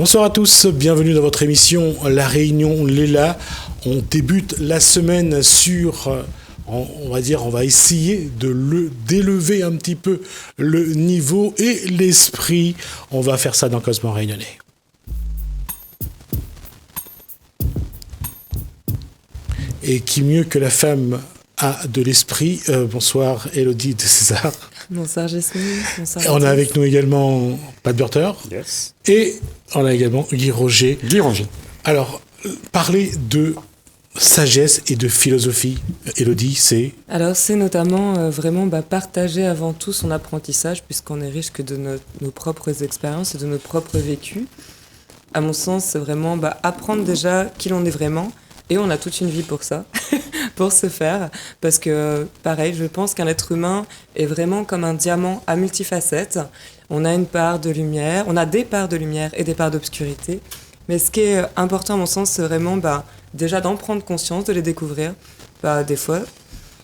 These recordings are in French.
Bonsoir à tous, bienvenue dans votre émission La Réunion Léla. On débute la semaine sur, on va essayer d'élever un petit peu le niveau et l'esprit. On va faire ça dans Cosmo Réunionnais. Et qui mieux que la femme a de l'esprit. Bonsoir Élodie de César. Bonsoir Jasmine. Bonsoir. On a avec nous également Pat Burter. Yes. Et on a également Guy Roger. Guy Roger. Alors, parler de sagesse et de philosophie, Élodie, c'est... Alors, c'est notamment vraiment partager avant tout son apprentissage, puisqu'on est riche que de nos propres expériences et de notre propre vécu. À mon sens, c'est vraiment apprendre déjà qui l'on est vraiment. Et on a toute une vie pour ça, pour se faire. Parce que, pareil, je pense qu'un être humain est vraiment comme un diamant à multifacettes. On a une part de lumière, on a des parts de lumière et des parts d'obscurité. Mais ce qui est important, à mon sens, c'est vraiment déjà d'en prendre conscience, de les découvrir. Des fois,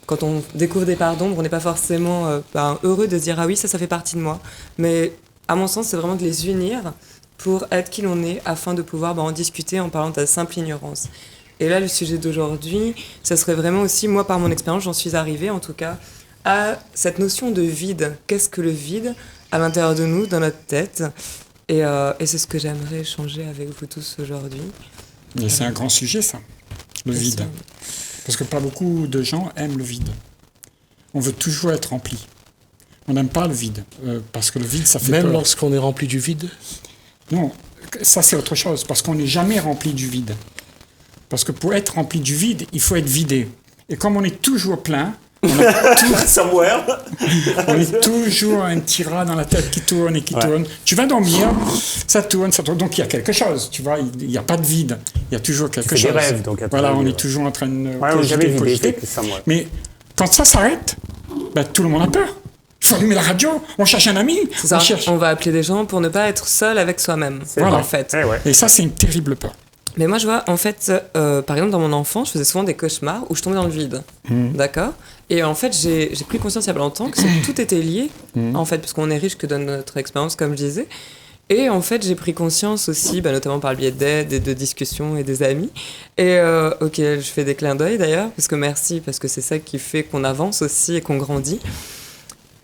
quand on découvre des parts d'ombre, on n'est pas forcément heureux de dire « Ah oui, ça fait partie de moi ». Mais à mon sens, c'est vraiment de les unir pour être qui l'on est, afin de pouvoir en discuter en parlant de la simple ignorance. Et là, le sujet d'aujourd'hui, ça serait vraiment aussi, moi, par mon expérience, j'en suis arrivée, en tout cas, à cette notion de vide. Qu'est-ce que le vide à l'intérieur de nous, dans notre tête ? Et c'est ce que j'aimerais échanger avec vous tous aujourd'hui. Et c'est un grand sujet, ça, le vide. Parce que pas beaucoup de gens aiment le vide. On veut toujours être rempli. On n'aime pas le vide, parce que le vide, ça fait Même peur. lorsqu'on est rempli du vide ? Non, ça c'est autre chose, parce qu'on n'est jamais rempli du vide. Parce que pour être rempli du vide, il faut être vidé. Et comme on est toujours plein, on est toujours un petit rat dans la tête qui tourne et qui tourne. Tu vas dormir, ça tourne. Donc il y a quelque chose, tu vois, il n'y a pas de vide. Il y a toujours quelque chose. C'est des rêves, donc. Voilà, on est toujours en train de cogiter. Mais quand ça s'arrête, tout le monde a peur. Il faut allumer la radio, on cherche un ami. C'est ça, on va appeler des gens pour ne pas être seul avec soi-même, en fait. Et ça, c'est une terrible peur. Mais moi, je vois, en fait, par exemple, dans mon enfance, je faisais souvent des cauchemars où je tombais dans le vide. D'accord ? Et en fait, j'ai pris conscience il y a pas longtemps que tout était lié, en fait, parce qu'on est riche que de notre expérience, comme je disais. Et en fait, j'ai pris conscience aussi, notamment par le biais d'aide et de discussions et des amis. Et je fais des clins d'œil d'ailleurs, parce que c'est ça qui fait qu'on avance aussi et qu'on grandit.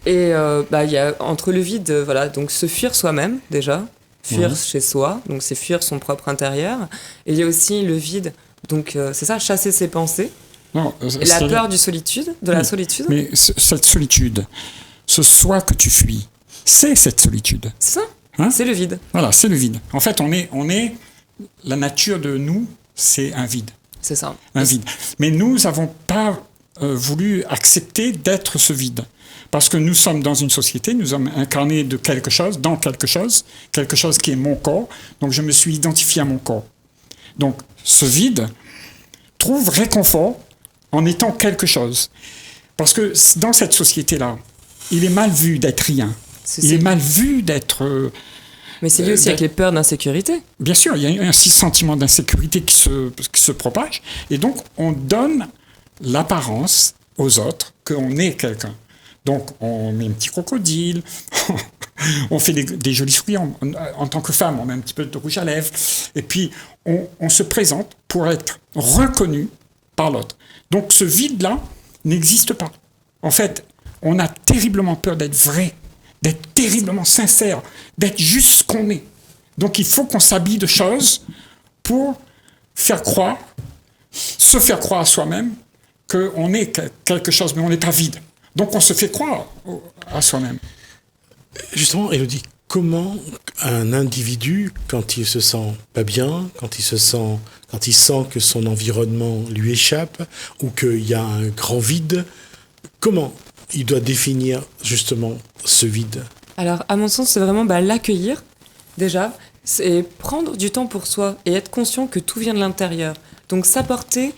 Et il y a entre le vide, donc se fuir soi-même déjà. Fuir chez soi, donc c'est fuir son propre intérieur. Et il y a aussi le vide, donc c'est ça, chasser ses pensées. Non, et la peur de la solitude. Mais cette solitude, ce soi que tu fuis, c'est cette solitude. C'est ça, c'est le vide. Voilà, c'est le vide. En fait, on est la nature de nous, c'est un vide. C'est ça. Un vide. Mais nous n'avons pas voulu accepter d'être ce vide. Parce que nous sommes dans une société, nous sommes incarnés de quelque chose qui est mon corps. Donc je me suis identifié à mon corps. Donc ce vide trouve réconfort en étant quelque chose. Parce que dans cette société-là, il est mal vu d'être rien. Il est mal vu d'être... Mais c'est lié aussi avec les peurs d'insécurité. Bien sûr, il y a un sentiment d'insécurité qui se propage. Et donc on donne l'apparence aux autres qu'on est quelqu'un. Donc, on met un petit crocodile, on fait des jolis sourires. En tant que femme, on met un petit peu de rouge à lèvres. Et puis, on se présente pour être reconnu par l'autre. Donc, ce vide-là n'existe pas. En fait, on a terriblement peur d'être vrai, d'être terriblement sincère, d'être juste ce qu'on est. Donc, il faut qu'on s'habille de choses pour se faire croire à soi-même qu'on est quelque chose, mais on n'est pas vide. Donc on se fait croire à soi-même. Justement, Élodie, comment un individu, quand il se sent pas bien, quand il sent que son environnement lui échappe, ou qu'il y a un grand vide, comment il doit définir justement ce vide ? Alors, à mon sens, c'est vraiment l'accueillir, déjà, c'est prendre du temps pour soi et être conscient que tout vient de l'intérieur. Donc s'apporter...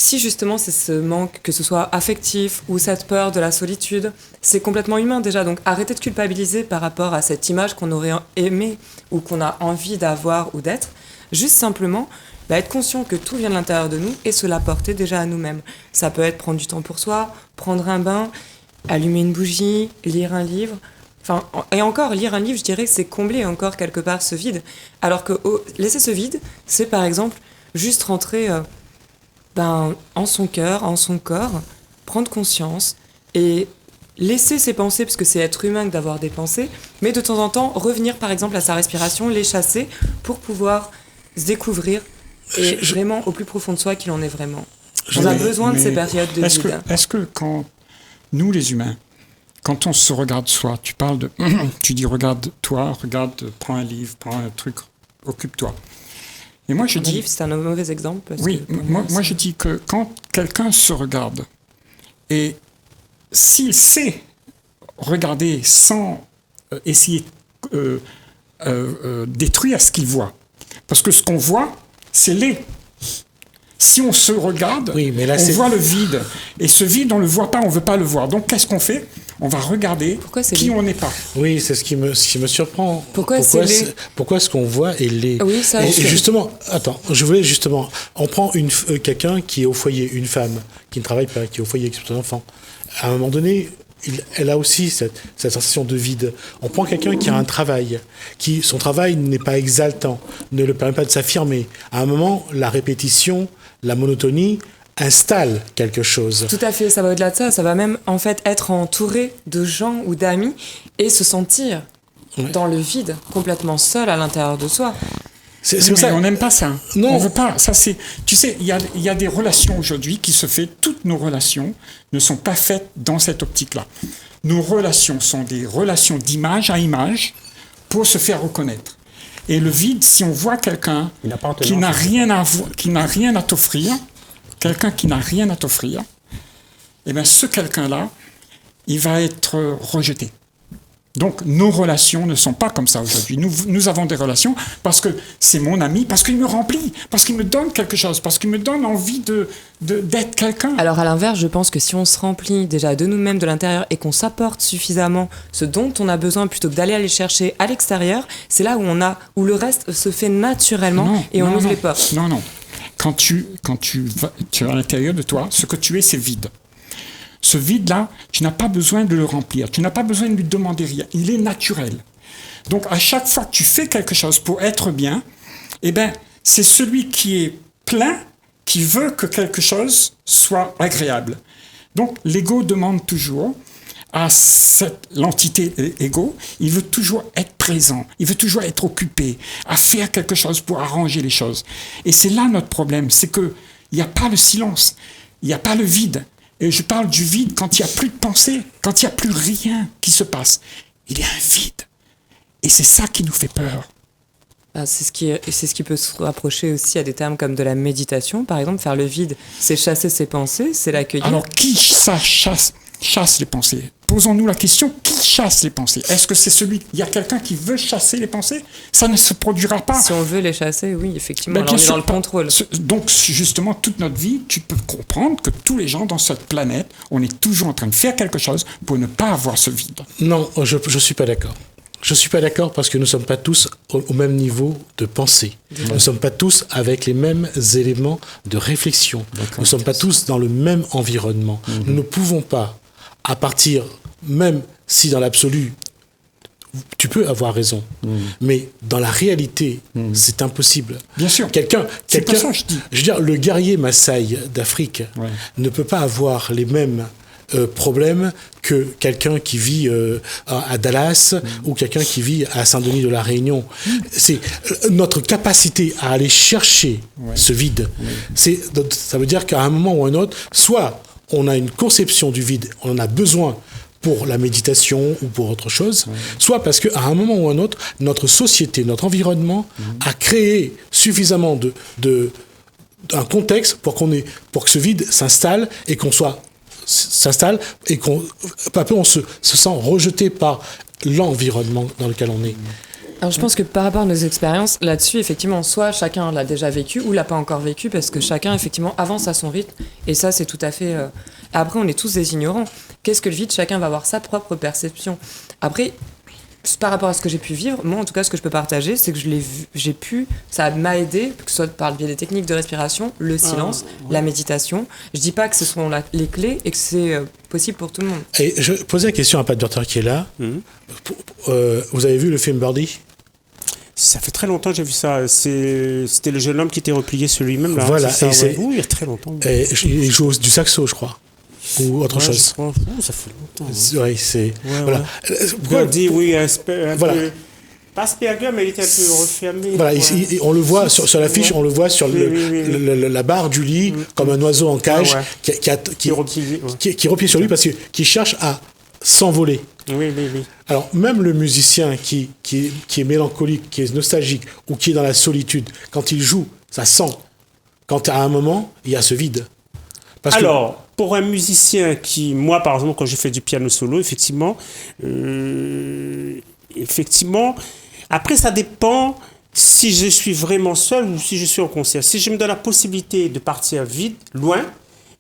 Si justement c'est ce manque, que ce soit affectif ou cette peur de la solitude, c'est complètement humain déjà. Donc arrêtez de culpabiliser par rapport à cette image qu'on aurait aimé ou qu'on a envie d'avoir ou d'être. Juste simplement être conscient que tout vient de l'intérieur de nous et se l'apporter déjà à nous-mêmes. Ça peut être prendre du temps pour soi, prendre un bain, allumer une bougie, lire un livre. Et encore, lire un livre, je dirais que c'est combler encore quelque part ce vide. Alors que laisser ce vide, c'est par exemple juste rentrer en son cœur, en son corps, prendre conscience et laisser ses pensées, parce que c'est être humain que d'avoir des pensées, mais de temps en temps revenir par exemple à sa respiration, les chasser pour pouvoir se découvrir et vraiment au plus profond de soi qu'il en est vraiment. On a besoin de ces périodes de vide. Est-ce que quand nous les humains, quand on se regarde soi, tu dis regarde-toi, prends un livre, prends un truc, occupe-toi. Et moi je dis... Un livre, c'est un mauvais exemple. Parce oui, que moi je dis que quand quelqu'un se regarde, et s'il sait regarder sans essayer de détruire ce qu'il voit, parce que ce qu'on voit, c'est laid. Si on se regarde, on voit le vide. Et ce vide, on ne le voit pas, on ne veut pas le voir. Donc, qu'est-ce qu'on fait ? On va regarder qui on n'est pas. Oui, c'est ce qui me surprend. Pourquoi ce qu'on voit est laid ? Oui, ça, et justement, on prend quelqu'un qui est au foyer, une femme qui ne travaille pas, qui est au foyer avec son enfant. À un moment donné, elle a aussi cette sensation de vide. On prend quelqu'un qui a un travail, son travail n'est pas exaltant, ne le permet pas de s'affirmer. À un moment, la répétition, la monotonie installe quelque chose. Tout à fait, ça va au-delà de ça. Ça va même en fait être entouré de gens ou d'amis et se sentir dans le vide, complètement seul à l'intérieur de soi. C'est ça. On n'aime pas ça. Non. On veut pas. Ça, tu sais, il y a des relations aujourd'hui qui se font. Toutes nos relations ne sont pas faites dans cette optique-là. Nos relations sont des relations d'image à image pour se faire reconnaître. Et le vide, si on voit quelqu'un qui n'a rien à t'offrir, eh bien, ce quelqu'un-là, il va être rejeté. Donc, nos relations ne sont pas comme ça aujourd'hui. Nous avons des relations parce que c'est mon ami, parce qu'il me remplit, parce qu'il me donne quelque chose, parce qu'il me donne envie d'être quelqu'un. Alors, à l'inverse, je pense que si on se remplit déjà de nous-mêmes de l'intérieur et qu'on s'apporte suffisamment ce dont on a besoin plutôt que d'aller aller chercher à l'extérieur, c'est là où le reste se fait naturellement et on ouvre les portes. Non. Quand tu es à l'intérieur de toi, ce que tu es, c'est vide. Ce vide-là, tu n'as pas besoin de le remplir. Tu n'as pas besoin de lui demander rien. Il est naturel. Donc, à chaque fois que tu fais quelque chose pour être bien, eh ben, c'est celui qui est plein qui veut que quelque chose soit agréable. Donc, l'ego demande toujours à l'entité ego, il veut toujours être présent, il veut toujours être occupé, à faire quelque chose pour arranger les choses. Et c'est là notre problème, c'est qu'il n'y a pas le silence, il n'y a pas le vide. Et je parle du vide quand il n'y a plus de pensée, quand il n'y a plus rien qui se passe. Il y a un vide. Et c'est ça qui nous fait peur. C'est ce qui peut se rapprocher aussi à des termes comme de la méditation. Par exemple, faire le vide, c'est chasser ses pensées, c'est l'accueillir. Alors, qui chasse les pensées ? Posons-nous la question, qui chasse les pensées ? Est-ce que c'est il y a quelqu'un qui veut chasser les pensées ? Ça ne se produira pas. Si on veut les chasser, oui, effectivement, on est dans le contrôle. Donc, justement, toute notre vie, tu peux comprendre que tous les gens dans cette planète, on est toujours en train de faire quelque chose pour ne pas avoir ce vide. Non, je ne suis pas d'accord. Je ne suis pas d'accord parce que nous ne sommes pas tous au même niveau de pensée. Nous ne sommes pas tous avec les mêmes éléments de réflexion. Nous ne sommes pas tous dans le même environnement. Nous ne pouvons pas, à partir, même si dans l'absolu, tu peux avoir raison, mais dans la réalité, c'est impossible. Bien sûr. C'est pas ça que je dis. Je veux dire, le guerrier Maasai d'Afrique ne peut pas avoir les mêmes problème que quelqu'un qui vit à Dallas ou quelqu'un qui vit à Saint-Denis de la Réunion. C'est notre capacité à aller chercher ce vide. Ça veut dire qu'à un moment ou un autre, soit on a une conception du vide, on en a besoin pour la méditation ou pour autre chose, soit parce qu'à un moment ou un autre, notre société, notre environnement a créé suffisamment un contexte pour que ce vide s'installe et qu'on peu à peu on se sent rejeté par l'environnement dans lequel on est. Alors je pense que par rapport à nos expériences là-dessus, effectivement, soit chacun l'a déjà vécu ou l'a pas encore vécu, parce que chacun effectivement avance à son rythme, et ça c'est tout à fait... Après on est tous des ignorants. Qu'est-ce que le vide ? Chacun va avoir sa propre perception. Après, par rapport à ce que j'ai pu vivre, moi en tout cas ce que je peux partager, c'est que ça m'a aidé, que ce soit par le biais des techniques de respiration, le silence, la méditation. Je dis pas que ce sont les clés et que c'est possible pour tout le monde. Et je posais la question à Pat Burter qui est là. Vous avez vu le film Birdie ? Ça fait très longtemps que j'ai vu ça. C'était le jeune homme qui était replié sur lui-même. Là. Voilà, c'est ça, et oui, il y a très longtemps. Et il joue du saxo, je crois. Ou autre chose. Ça fait longtemps. Oui, c'est... Ouais, voilà. Birdie, oui, un voilà. peu... Pas Asperger, mais il était un peu refermé. Voilà, on le voit sur l'affiche, on le voit sur la barre du lit, comme un oiseau en cage, qui est replié sur lui parce qu'il cherche à s'envoler. Oui. Alors, même le musicien qui est mélancolique, qui est nostalgique, ou qui est dans la solitude, quand il joue, ça sent. Quand à un moment, il y a ce vide. Pour un musicien moi, par exemple, quand j'ai fait du piano solo, effectivement, après, ça dépend si je suis vraiment seul ou si je suis en concert. Si je me donne la possibilité de partir vite, loin,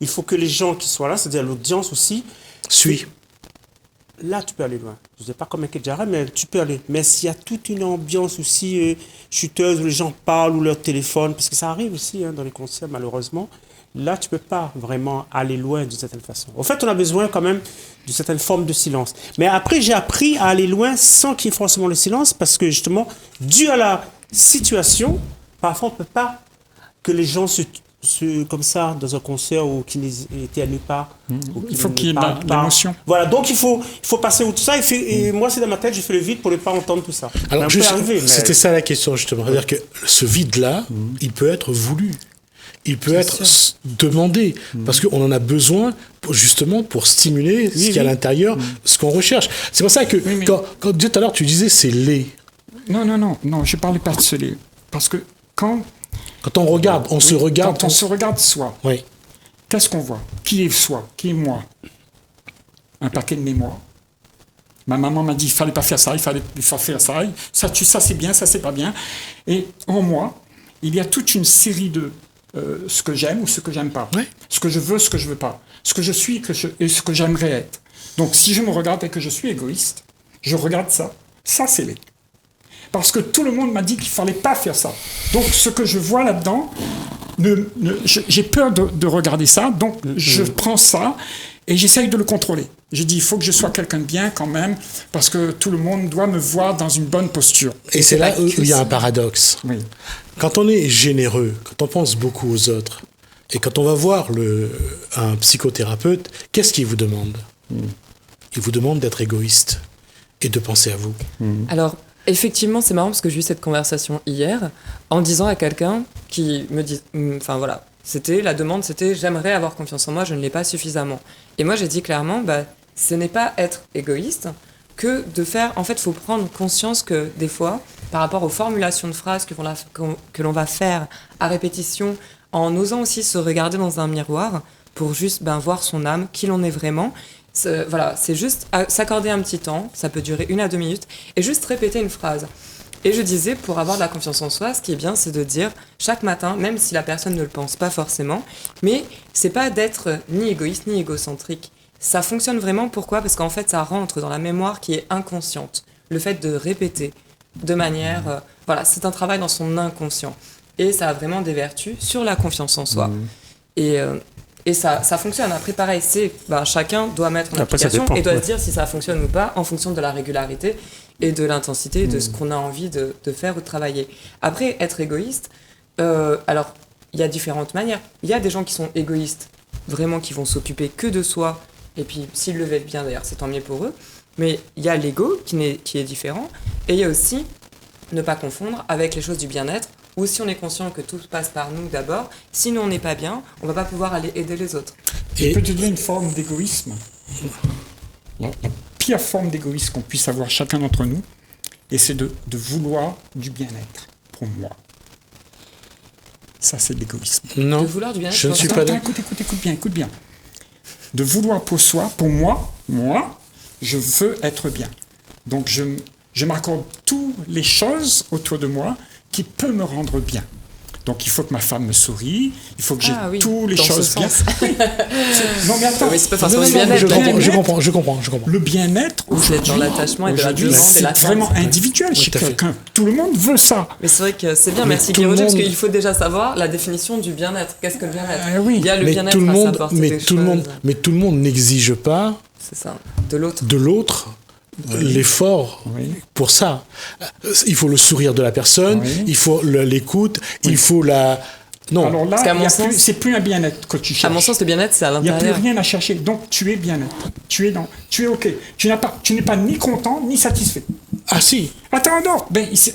il faut que les gens qui soient là, c'est-à-dire l'audience aussi, suit. Là, tu peux aller loin. Je ne sais pas comme un Kedjara, mais tu peux aller. Mais s'il y a toute une ambiance aussi chuteuse où les gens parlent ou leur téléphone, parce que ça arrive aussi dans les concerts, malheureusement, là, tu ne peux pas vraiment aller loin d'une certaine façon. En fait, on a besoin quand même d'une certaine forme de silence. Mais après, j'ai appris à aller loin sans qu'il y ait forcément le silence, parce que justement, dû à la situation, parfois, on ne peut pas que les gens comme ça dans un concert ou qui n'éternuent pas. Il faut qu'il y ait de l'émotion. Voilà, donc il faut passer outre ça. Et moi, c'est dans ma tête, je fais le vide pour ne pas entendre tout ça. Alors, c'était ça la question, justement. C'est-à-dire que ce vide-là, il peut être voulu. Il peut être demandé, parce qu'on en a besoin justement pour stimuler ce qu'il y a à l'intérieur, ce qu'on recherche. C'est pour ça que, quand tout à l'heure tu disais c'est laid. Non, je ne parlais pas de ce laid. Parce que quand on regarde, on se regarde. Quand on se regarde soi, qu'est-ce qu'on voit ? Qui est soi ? Qui est moi ? Un paquet de mémoire. Ma maman m'a dit il ne fallait pas faire ça, il fallait faire ça. Ça c'est bien, ça c'est pas bien. Et en moi, il y a toute une série de ce que j'aime ou ce que j'aime pas. Ce que je veux, ce que je veux pas. Ce que je suis et ce que j'aimerais être. Donc si je me regarde et que je suis égoïste, je regarde ça. Ça c'est laid. Parce que tout le monde m'a dit qu'il ne fallait pas faire ça. Donc ce que je vois là-dedans, j'ai peur de regarder ça, donc je prends ça et j'essaye de le contrôler. J'ai dit, il faut que je sois quelqu'un de bien quand même, parce que tout le monde doit me voir dans une bonne posture. Et c'est là où il y a un paradoxe. Oui. Quand on est généreux, quand on pense beaucoup aux autres, et quand on va voir un psychothérapeute, qu'est-ce qu'il vous demande ? Il vous demande d'être égoïste et de penser à vous. Alors, effectivement, c'est marrant parce que j'ai eu cette conversation hier en disant à quelqu'un qui me dit... la demande, c'était « j'aimerais avoir confiance en moi, je ne l'ai pas suffisamment ». Et moi, j'ai dit clairement, ce n'est pas être égoïste que de faire... En fait, il faut prendre conscience que des fois, par rapport aux formulations de phrases que l'on va faire à répétition, en osant aussi se regarder dans un miroir pour juste voir son âme, qui l'on est vraiment... c'est juste s'accorder un petit temps, ça peut durer 1 à 2 minutes, et juste répéter une phrase. Et je disais, pour avoir de la confiance en soi, ce qui est bien, c'est de dire chaque matin, même si la personne ne le pense pas forcément, mais c'est pas d'être ni égoïste ni égocentrique. Ça fonctionne vraiment, pourquoi ? Parce qu'en fait, ça rentre dans la mémoire qui est inconsciente. Le fait de répéter de manière... c'est un travail dans son inconscient. Et ça a vraiment des vertus sur la confiance en soi. Et ça fonctionne. Après, pareil, chacun doit mettre en application et doit se dire si ça fonctionne ou pas en fonction de la régularité et de l'intensité de ce qu'on a envie de faire ou de travailler. Après, être égoïste, alors, il y a différentes manières. Il y a des gens qui sont égoïstes, vraiment qui vont s'occuper que de soi, et puis s'ils le vivent bien d'ailleurs, c'est tant mieux pour eux. Mais il y a l'ego qui est différent, et il y a aussi ne pas confondre avec les choses du bien-être, ou si on est conscient que tout passe par nous d'abord, sinon on n'est pas bien, on ne va pas pouvoir aller aider les autres. Et peut-être une forme d'égoïsme. La pire forme d'égoïsme qu'on puisse avoir chacun d'entre nous, et c'est de vouloir du bien-être pour moi. Ça, c'est de l'égoïsme. Non, de vouloir du bien-être. Je ne suis pas d'accord. Écoute bien. De vouloir pour soi, pour moi, je veux être bien. Donc je m'accorde toutes les choses autour de moi qui peuvent me rendre bien. Donc il faut que ma femme me sourie, il faut que j'ai Ah oui, toutes les dans ce choses bien. sens. Non mais attends, Oui, c'est pas forcément Non, le non, bien-être. je comprends. le bien-être Vous êtes dans l'attachement et de la aujourd'hui, demande et la c'est vraiment carte. individuel chez tout à fait. quelqu'un. Tout le monde veut ça. Mais c'est vrai que c'est bien, Mais merci tout le Guy Roger, parce monde- qu'il faut déjà savoir la définition du bien-être. Qu'est-ce que le bien-être? Ah oui. Il y a le Mais bien-être tout le à monde, s'apporter mais des tout le monde, choses. mais tout le monde n'exige pas C'est ça, de l'autre. de l'autre l'effort Oui. pour ça. Il faut le sourire de la personne, Oui. il faut l'écoute, il faut la... Non, Alors là, Parce qu'à il y a mon sens- c'est plus un bien-être que tu cherches. À mon sens, le bien-être, c'est à Il n'y a plus l'intérieur. rien à chercher. Donc tu es bien-être. Tu es OK. Tu n'es pas ni content ni satisfait. ah si, Attends, non.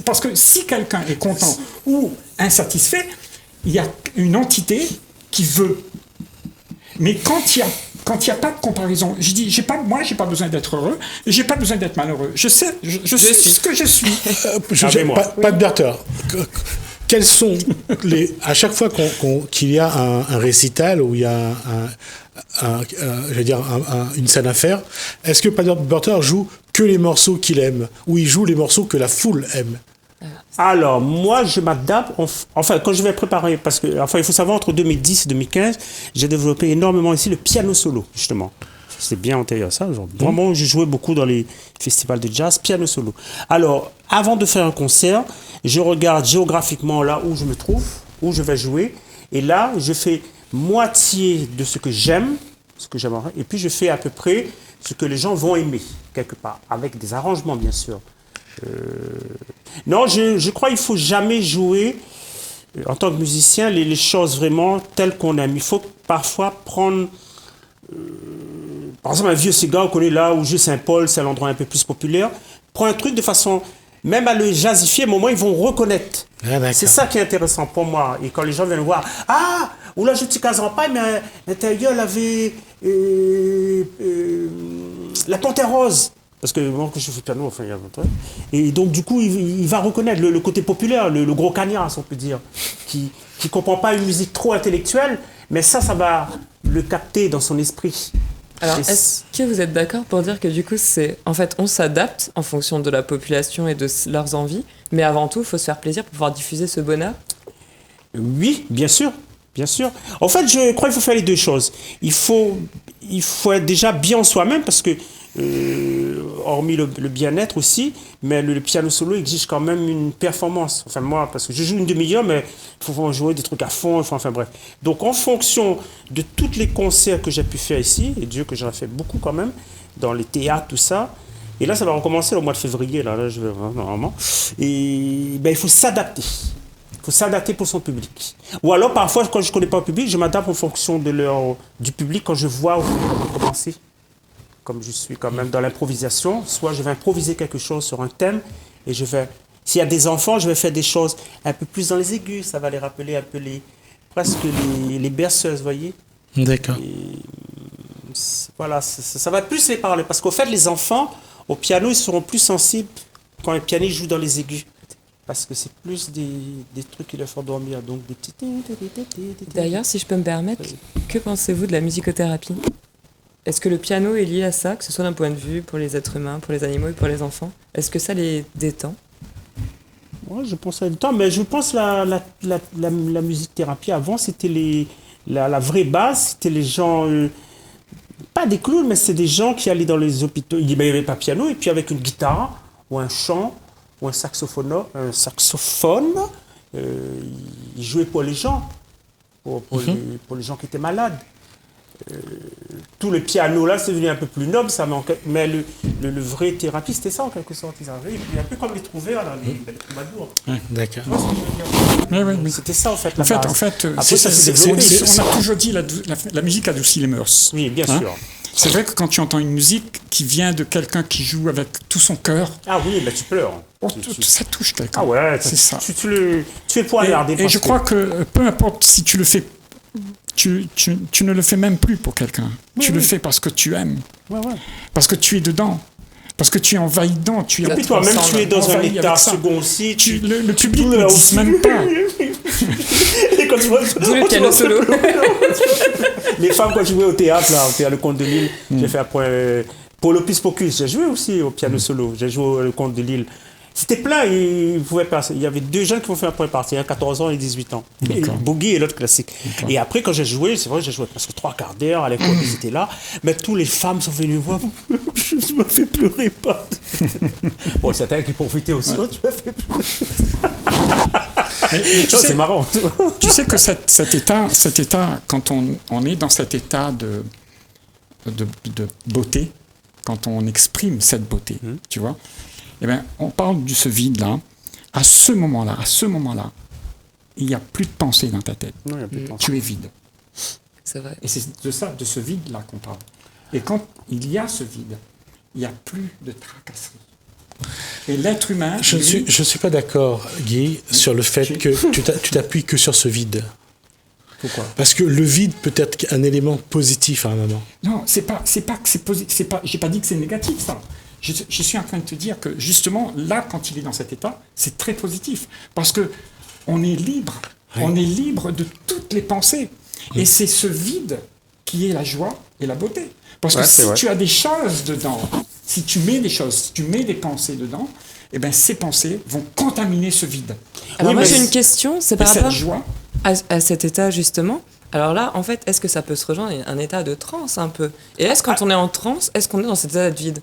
Parce que si quelqu'un est content ou insatisfait, il y a une entité qui veut. Mais quand il y a pas de comparaison, je dis, moi, j'ai pas besoin d'être heureux et j'ai pas besoin d'être malheureux. Je sais, je suis ce que je suis. pas de Berther. Quels sont à chaque fois qu'il y a un récital où il y a je veux dire une scène à faire, est-ce que Pat Berther joue que les morceaux qu'il aime ou il joue les morceaux que la foule aime? Alors, moi, je m'adapte. Enfin, quand je vais préparer, parce que, enfin, il faut savoir, entre 2010 et 2015, j'ai développé énormément ici le piano solo, justement. C'est bien antérieur à ça. Genre, vraiment, j'ai joué beaucoup dans les festivals de jazz, piano solo. Alors, avant de faire un concert, je regarde géographiquement là où je me trouve, où je vais jouer. Et là, je fais moitié de ce que j'aime, ce que j'aimerais, et puis je fais à peu près ce que les gens vont aimer, quelque part, avec des arrangements, bien sûr. Non, je crois qu'il ne faut jamais jouer, en tant que musicien, les choses vraiment telles qu'on aime. Il faut parfois prendre, par exemple, un vieux cigare qu'on est là, où Saint-Paul, c'est l'endroit un peu plus populaire. Prends un truc de façon, même à le jazzifier, mais au moins ils vont reconnaître. Ah, d'accord. C'est ça qui est intéressant pour moi. Et quand les gens viennent voir, ah, ou là je ne t'y caserai pas, mais à l'intérieur, il avait la Panthère Rose. Parce que moi, quand je fais piano, enfin, il y a longtemps. Et donc, du coup, il va reconnaître le côté populaire, le gros cagnard, on peut dire, qui ne comprend pas une musique trop intellectuelle, mais ça va le capter dans son esprit. Alors, Et est-ce que vous êtes d'accord pour dire que du coup, en fait, on s'adapte en fonction de la population et de leurs envies, mais avant tout, il faut se faire plaisir pour pouvoir diffuser ce bonheur? Oui, bien sûr. Bien sûr. En fait, je crois qu'il faut faire les deux choses. Il faut être déjà bien soi-même parce que, hormis le bien-être aussi, mais le piano solo exige quand même une performance. Enfin, moi, parce que je joue une demi-heure, mais il faut jouer des trucs à fond, enfin bref. Donc, en fonction de tous les concerts que j'ai pu faire ici, et Dieu que j'en ai fait beaucoup quand même, dans les théâtres, tout ça, et là, ça va recommencer au mois de février, là je vais normalement, et ben, il faut s'adapter. Il faut s'adapter pour son public. Ou alors, parfois, quand je ne connais pas le public, je m'adapte en fonction du public quand je vois où on va commencer. Comme je suis quand même dans l'improvisation, soit je vais improviser quelque chose sur un thème et s'il y a des enfants, je vais faire des choses un peu plus dans les aigus. Ça va les rappeler un peu presque les berceuses, vous voyez. D'accord. Voilà, ça va plus les parler. Parce qu'au fait, les enfants, au piano, ils seront plus sensibles quand un pianiste joue dans les aigus. Parce que c'est plus des trucs qui leur font dormir, donc des petits... D'ailleurs, si je peux me permettre, que pensez-vous de la musicothérapie? Est-ce que le piano est lié à ça, que ce soit d'un point de vue pour les êtres humains, pour les animaux et pour les enfants? Est-ce que ça les détend? Moi, je pense à du temps, mais je pense que la musique-thérapie, avant, c'était la vraie base, c'était les gens... pas des clowns, mais c'est des gens qui allaient dans les hôpitaux, il n'y avait pas de piano, et puis avec une guitare, ou un chant, ou un saxophone, il jouait pour les gens, pour les gens qui étaient malades. Tout le piano là, c'est devenu un peu plus noble, ça mais le vrai thérapie, c'était ça en quelque sorte. Ils arrivaient, et puis un peu comme les trouvailleurs, là, les troubadours. D'accord. Oui. C'était ça en fait. En fait, Après, ça s'est développé. on a toujours dit la musique adoucit les mœurs. Oui, bien Hein? sûr. C'est vrai que quand tu entends une musique qui vient de quelqu'un qui joue avec tout son cœur, Ah oui, mais tu pleures. ça touche quelqu'un. Ah ouais, c'est ça. Tu es poignardé. Et je crois que peu importe si tu le fais, tu ne le fais même plus pour quelqu'un. Tu le fais parce que tu aimes, Ouais. parce que tu es dedans, parce que tu es envahi dedans. Et puis toi-même, tu es dans un envahi état avec ça. second aussi. Le public ne dit même pas. Et quand tu vois, D'où le piano solo. Les femmes, quand je jouais au théâtre, là, au théâtre Le Comte de Lille, j'ai fait après pour l'Opus Pocus, j'ai joué aussi au piano solo. J'ai joué au Le Comte de Lille. C'était plein, et il y avait 2 jeunes qui vont faire la première partie, 14 ans et 18 ans. Et D'accord. Boogie et l'autre classique. D'accord. Et après, quand j'ai joué, c'est vrai, j'ai joué presque 3/4 d'heure, à l'époque, ils étaient là, mais toutes les femmes sont venues voir, je me fais pleurer pas. Bon, certains qui profitaient aussi, tu m'as fait pleurer. Et tu Non, sais- c'est marrant. Tu sais que cet état, quand on est dans cet état de beauté, quand on exprime cette beauté, tu vois, eh ben, on parle de ce vide-là. À ce moment-là, il n'y a plus de pensée dans ta tête. Non, il y a plus de temps. Tu es vide. C'est vrai. Et c'est de ça, de ce vide-là qu'on parle. Et quand il y a ce vide, il n'y a plus de tracasserie. Et l'être humain... Je lui, ne suis pas d'accord, Guy, sur le fait que tu t'appuies que sur ce vide. Pourquoi ? Parce que le vide peut être un élément positif à un moment. Non, c'est pas que c'est positif. J'ai pas dit que c'est négatif, ça. Je suis en train de te dire que justement là, quand il est dans cet état, c'est très positif parce que on est libre. Oui. On est libre de toutes les pensées. Et c'est ce vide qui est la joie et la beauté. Parce que Ouais, c'est si vrai. tu as des choses dedans, si tu mets des choses, si tu mets des pensées dedans, eh ben ces pensées vont contaminer ce vide. Alors Oui, moi mais j'ai une question, c'est Et par cette rapport joie, à cet état justement. Alors là, en fait, est-ce que ça peut se rejoindre à un état de transe un peu? Et est-ce quand on est en transe, est-ce qu'on est dans cet état de vide?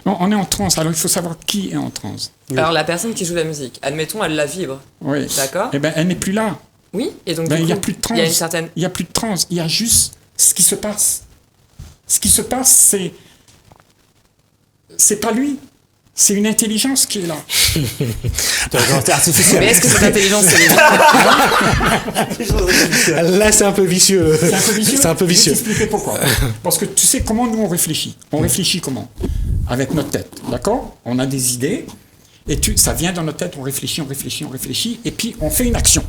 non, on est en transe. Alors il faut savoir qui est en transe. Alors la personne qui joue la musique, admettons, elle la vibre, Oui. d'accord? Eh ben elle n'est plus là. Oui, et donc Ben, du il n'y a coup, plus de transe. il y a une certaine... Il n'y a plus de transe. Il y a juste ce qui se passe. Ce qui se passe, c'est pas lui. C'est une intelligence qui est là. C'est artificiel. Mais est-ce que cette intelligence, c'est Là, c'est un peu vicieux. C'est un peu vicieux. C'est un peu vicieux. Je vais t'expliquer pourquoi. Parce que tu sais comment nous on réfléchit. On réfléchit comment? Avec notre tête, d'accord? On a des idées et ça vient dans notre tête. On réfléchit, et puis on fait une action.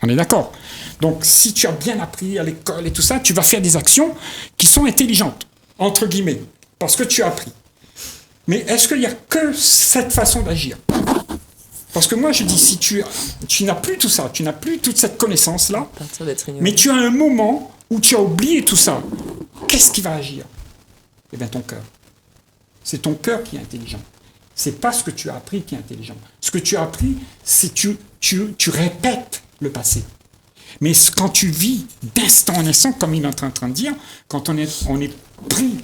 On est d'accord? Donc si tu as bien appris à l'école et tout ça, tu vas faire des actions qui sont intelligentes, entre guillemets, parce que tu as appris. Mais est-ce qu'il n'y a que cette façon d'agir? Parce que moi, je dis, si tu n'as plus tout ça, tu n'as plus toute cette connaissance-là, à partir d'être ignoré? mais tu as un moment où tu as oublié tout ça, qu'est-ce qui va agir? Eh bien, ton cœur. C'est ton cœur qui est intelligent. C'est pas ce que tu as appris qui est intelligent. Ce que tu as appris, c'est tu répètes le passé. Mais quand tu vis d'instant en instant, comme il est en train de dire, quand on est pris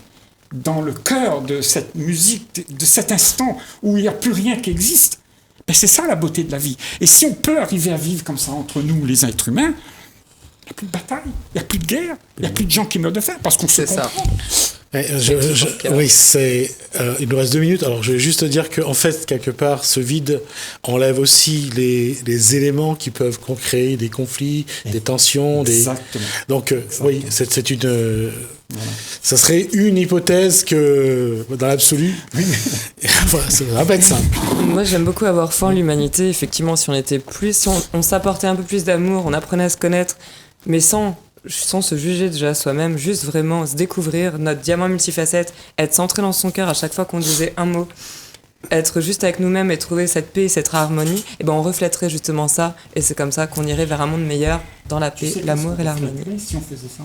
dans le cœur de cette musique, de cet instant où il n'y a plus rien qui existe, ben c'est ça la beauté de la vie. Et si on peut arriver à vivre comme ça entre nous, les êtres humains, il n'y a plus de bataille, il n'y a plus de guerre, il n'y a plus de gens qui meurent de faim, parce qu'on se C'est ça. comprend. Oui, il nous reste 2 minutes. Alors, je vais juste te dire qu'en fait, quelque part, ce vide enlève aussi les éléments qui peuvent créer des conflits, des tensions. Exactement. Donc, oui, c'est une... Ça serait une hypothèse que, dans l'absolu, voilà, ça va pas être simple. Moi, j'aime beaucoup avoir foi en l'humanité. Effectivement, si on s'apportait un peu plus d'amour, on apprenait à se connaître, mais sans se juger déjà soi-même, juste vraiment se découvrir, notre diamant multifacette, être centré dans son cœur à chaque fois qu'on disait un mot, être juste avec nous-mêmes et trouver cette paix, cette harmonie, et ben on reflèterait justement ça, et c'est comme ça qu'on irait vers un monde meilleur dans la paix, Tu sais l'amour qu'est-ce et qu'on l'harmonie. reflèterait si on faisait ça?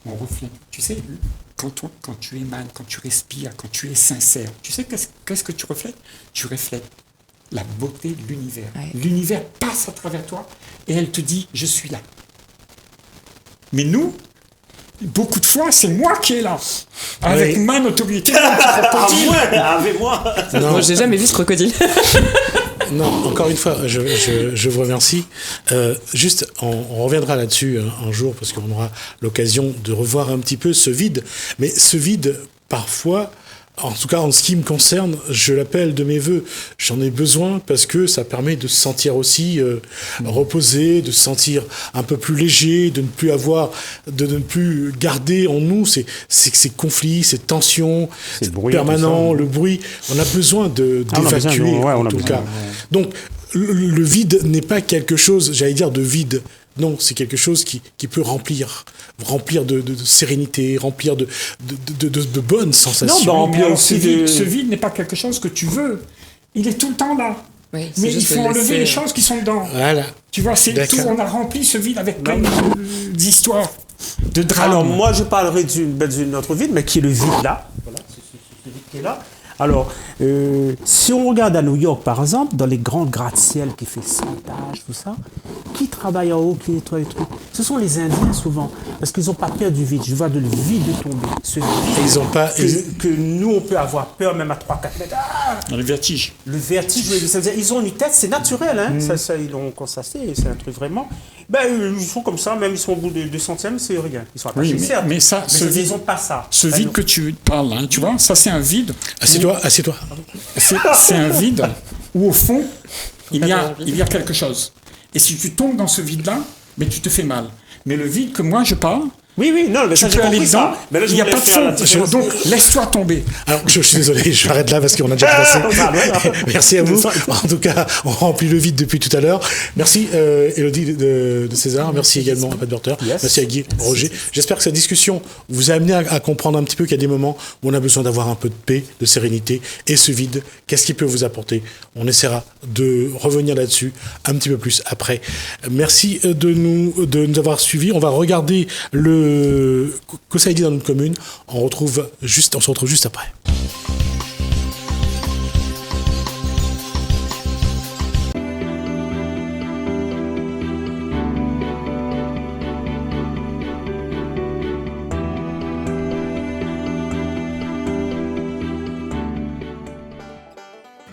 On reflète. Tu sais, quand tu émanes, quand tu respires, quand tu es sincère, tu sais qu'est-ce que tu reflètes? Tu reflètes la beauté de l'univers. Ouais. L'univers passe à travers toi et elle te dit « je suis là ». Mais nous, beaucoup de fois, c'est moi qui est là, avec Oui. ma notoriété, mon petit crocodile. Avec moi. Non. Moi, j'ai jamais vu ce crocodile. Non, encore une fois, je vous remercie. Juste, on reviendra là-dessus un jour, parce qu'on aura l'occasion de revoir un petit peu ce vide. Mais ce vide, parfois, en tout cas en ce qui me concerne, je l'appelle de mes voeux. J'en ai besoin parce que ça permet de se sentir aussi reposé, de se sentir un peu plus léger, de ne plus garder en nous ces conflits, ces tensions C'est le bruit, permanents, tout ça. le bruit. On a besoin Ah, on a besoin, d'évacuer, ouais, on en a tout besoin, cas. ouais. Donc, le vide n'est pas quelque chose, j'allais dire, de vide. Non, c'est quelque chose qui peut remplir de sérénité, remplir de bonnes sensations. Non, Mais Puis alors, aussi ce vide n'est pas quelque chose que tu veux. Il est tout le temps là. Oui, c'est Mais il juste faut le enlever laisser. les choses qui sont dedans. Voilà. Tu vois, c'est D'accord. tout. On a rempli ce vide avec plein d'histoires, de drames. Alors moi, je parlerai d'une autre vide, mais qui est le vide là. Voilà, c'est ce vide qui est là. Alors, si on regarde à New York, par exemple, dans les grands gratte-ciel qui fait 100 étages, tout ça, qui travaille en haut, qui nettoie les trucs? Ce sont les Indiens, souvent, parce qu'ils n'ont pas peur du vide. Je vois le vide tomber. Ce vide Ils ont pas... que nous, on peut avoir peur, même à 3-4 mètres. Ah, Le vertige. le vertige, ça veut dire, ils ont une tête, c'est naturel, hein. Ça, ils l'ont constaté, c'est un truc vraiment. Ben, ils sont comme ça, même ils sont au bout de 2 centièmes, c'est rien. Ils sont attachés, Oui, certes, mais ça, mais ils n'ont pas ça. ce vide que tu parles, hein, tu vois, ça c'est un vide. Assieds-toi, assieds-toi. C'est un vide où au fond, il y a quelque chose. Et si tu tombes dans ce vide-là, mais tu te fais mal. Mais le vide que moi je parle, Oui, non, mais tu ça, j'ai peux aller compris dedans, ça. Mais là, je il n'y a voulais pas de faire la fond. différence. Donc laisse-toi tomber. Alors, je suis désolé, je m'arrête là parce qu'on a déjà passé. Merci à vous. En tout cas, on remplit le vide depuis tout à l'heure. Merci Élodie de César. Merci également à Pat Burter. Yes. Merci à Guy, Roger. J'espère que cette discussion vous a amené à comprendre un petit peu qu'il y a des moments où on a besoin d'avoir un peu de paix, de sérénité. Et ce vide, qu'est-ce qu'il peut vous apporter? On essaiera de revenir là-dessus un petit peu plus après. Merci de nous avoir suivis. On va regarder le Kosaïdi dans notre commune. On se retrouve juste après.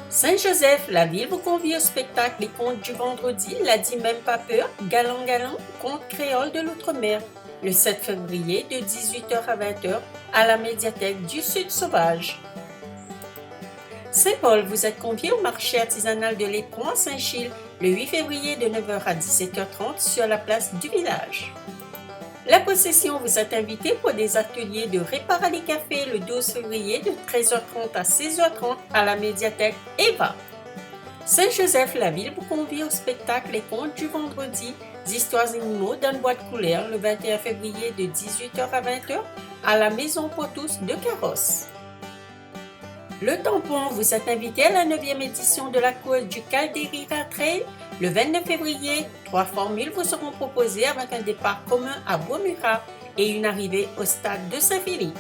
Saint-Joseph, la ville vous convie au spectacle Les Contes du Vendredi, la dit même pas peur, galant, conte créole de l'outre-mer, le 7 février de 18h à 20h à la médiathèque du Sud Sauvage. Saint-Paul, vous êtes convié au marché artisanal de l'éperon à Saint-Chil le 8 février de 9h à 17h30 sur la place du village. La Possession, vous êtes invité pour des ateliers de réparer les cafés le 12 février de 13h30 à 16h30 à la médiathèque Eva. Saint-Joseph, la ville vous convie au spectacle Les Contes du Vendredi, histoires animaux dans une boîte couleur le 21 février de 18h à 20h à la Maison pour tous de Carrosse. Le Tampon, vous êtes invité à la 9e édition de la course du Calderira Trail. Le 29 février, 3 formules vous seront proposées avec un départ commun à Beaumurat et une arrivée au stade de Saint-Philippe.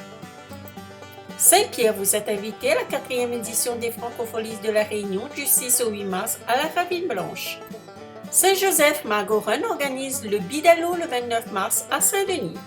Saint-Pierre, vous êtes invité à la 4e édition des Francopholies de la Réunion du 6 au 8 mars à la Ravine Blanche. Saint-Joseph, Margot Run organise le Bidalo le 29 mars à Saint-Denis.